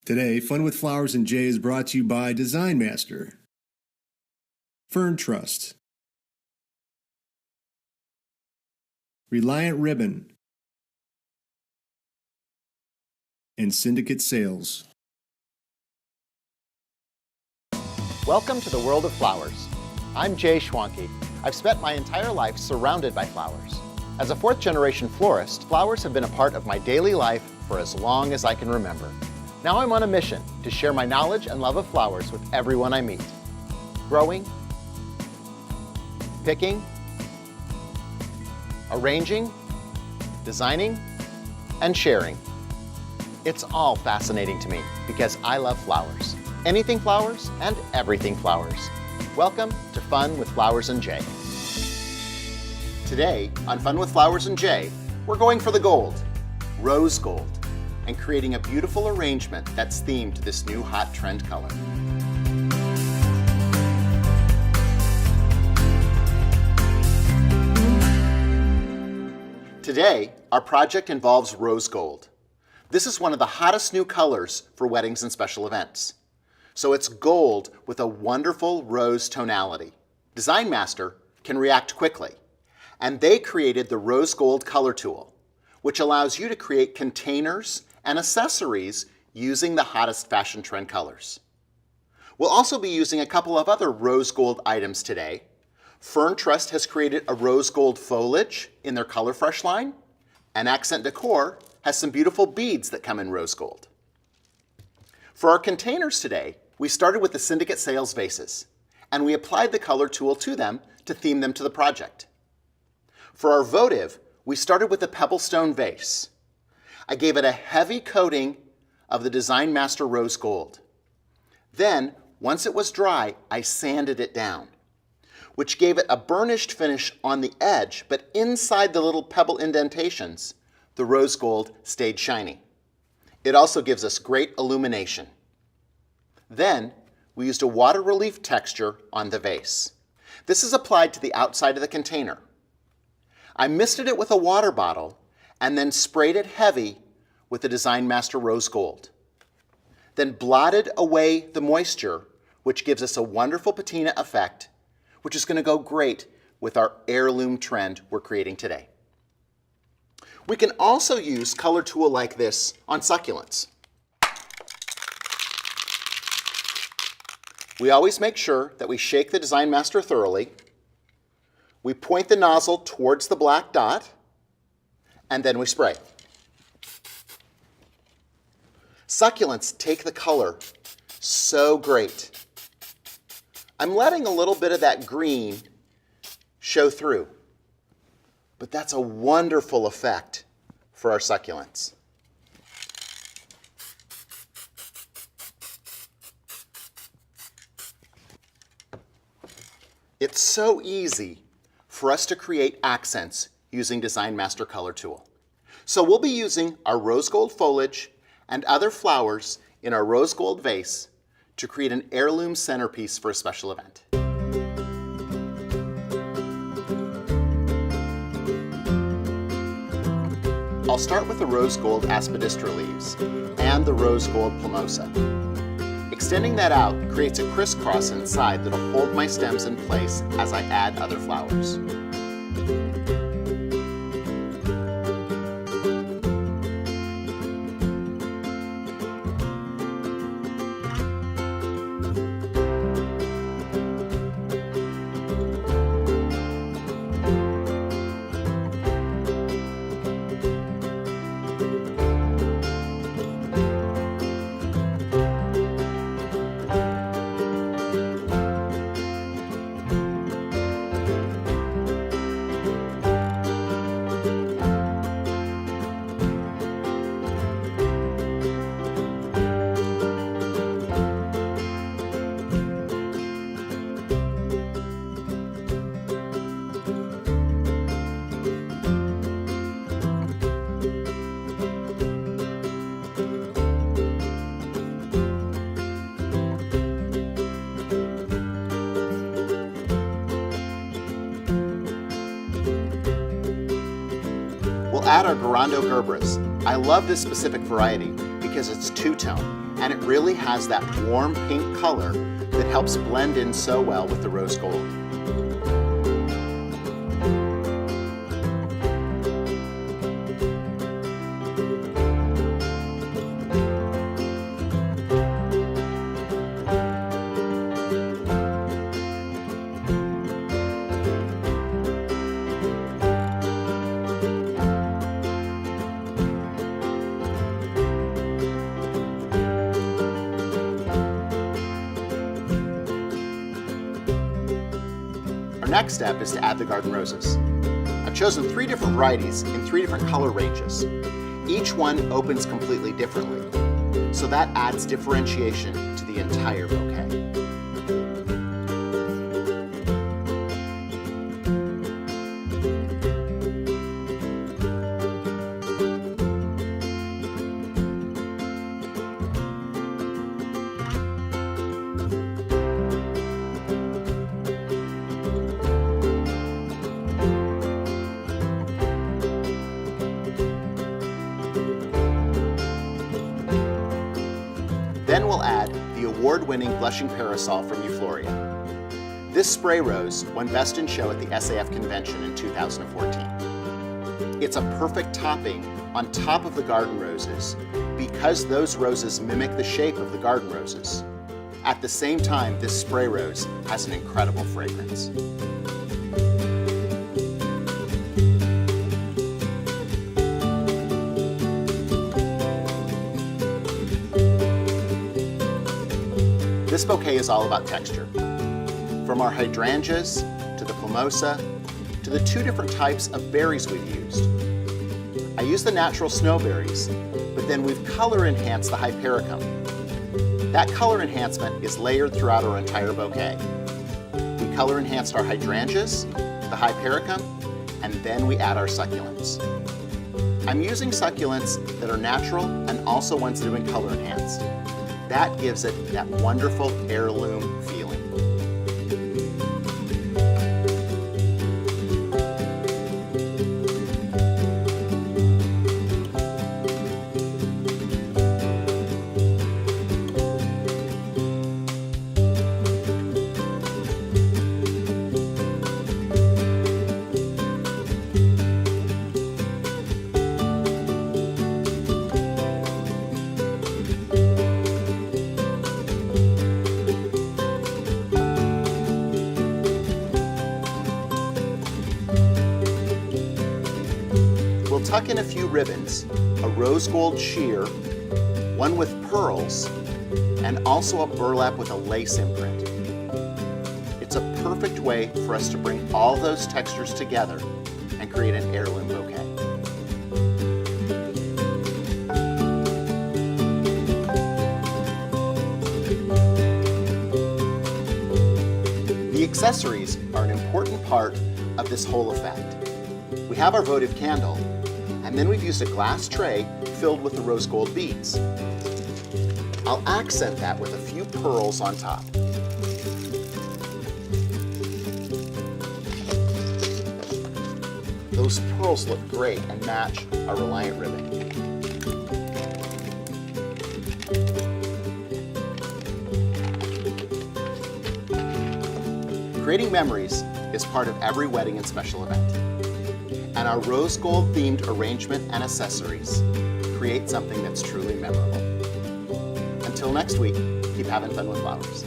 Today, Fun with Flowers and Jay is brought to you by Design Master, Fern Trust, Reliant Ribbon, and Syndicate Sales. Welcome to the world of flowers. I'm Jay Schwanke. I've spent my entire life surrounded by flowers. As a fourth-generation florist, flowers have been a part of my daily life for as long as I can remember. Now I'm on a mission to share my knowledge and love of flowers with everyone I meet. Growing, picking, arranging, designing, and sharing. It's all fascinating to me because I love flowers. Anything flowers and everything flowers. Welcome to Fun with Flowers and Jay. Today on Fun with Flowers and Jay, we're going for the gold, rose gold, and creating a beautiful arrangement that's themed to this new hot trend color. Today, our project involves rose gold. This is one of the hottest new colors for weddings and special events. So it's gold with a wonderful rose tonality. Design Master can react quickly, and they created the rose gold color tool, which allows you to create containers and accessories using the hottest fashion trend colors. We'll also be using a couple of other rose gold items today. Fern Trust has created a rose gold foliage in their Color Fresh line, and Accent Decor has some beautiful beads that come in rose gold. For our containers today, we started with the Syndicate Sales vases, and we applied the color tool to them to theme them to the project. For our votive, we started with the Pebblestone vase. I gave it a heavy coating of the Design Master Rose Gold. Then, once it was dry, I sanded it down, which gave it a burnished finish on the edge, but inside the little pebble indentations, the rose gold stayed shiny. It also gives us great illumination. Then, we used a water relief texture on the vase. This is applied to the outside of the container. I misted it with a water bottle and then sprayed it heavy with the Design Master Rose Gold. Then blotted away the moisture, which gives us a wonderful patina effect, which is going to go great with our heirloom trend we're creating today. We can also use color tool like this on succulents. We always make sure that we shake the Design Master thoroughly. We point the nozzle towards the black dot, and then we spray. Succulents take the color so great. I'm letting a little bit of that green show through, but that's a wonderful effect for our succulents. It's so easy for us to create accents using Design Master Color Tool. So we'll be using our rose gold foliage and other flowers in our rose gold vase to create an heirloom centerpiece for a special event. I'll start with the rose gold aspidistra leaves and the rose gold plumosa. Extending that out creates a crisscross inside that'll hold my stems in place as I add other flowers. We'll add our Garando gerbras. I love this specific variety because it's two-tone, and it really has that warm pink color that helps blend in so well with the rose gold. Our next step is to add the garden roses. I've chosen 3 different varieties in 3 different color ranges. Each one opens completely differently, so that adds differentiation to the entire bouquet. Then we'll add the award-winning Blushing Parasol from Euphoria. This spray rose won Best in Show at the SAF convention in 2014. It's a perfect topping on top of the garden roses because those roses mimic the shape of the garden roses. At the same time, this spray rose has an incredible fragrance. This bouquet is all about texture. From our hydrangeas, to the plumosa, to the 2 different types of berries we've used. I use the natural snowberries, but then we've color enhanced the hypericum. That color enhancement is layered throughout our entire bouquet. We color enhanced our hydrangeas, the hypericum, and then we add our succulents. I'm using succulents that are natural and also ones that have been color enhanced. That gives it that wonderful heirloom feeling. We'll tuck in a few ribbons, a rose gold sheer, one with pearls, and also a burlap with a lace imprint. It's a perfect way for us to bring all those textures together and create an heirloom bouquet. The accessories are an important part of this whole effect. We have our votive candle, and then we've used a glass tray filled with the rose gold beads. I'll accent that with a few pearls on top. Those pearls look great and match our Reliant Ribbon. Creating memories is part of every wedding and special event. And our rose gold themed arrangement and accessories create something that's truly memorable. Until next week, keep having fun with flowers.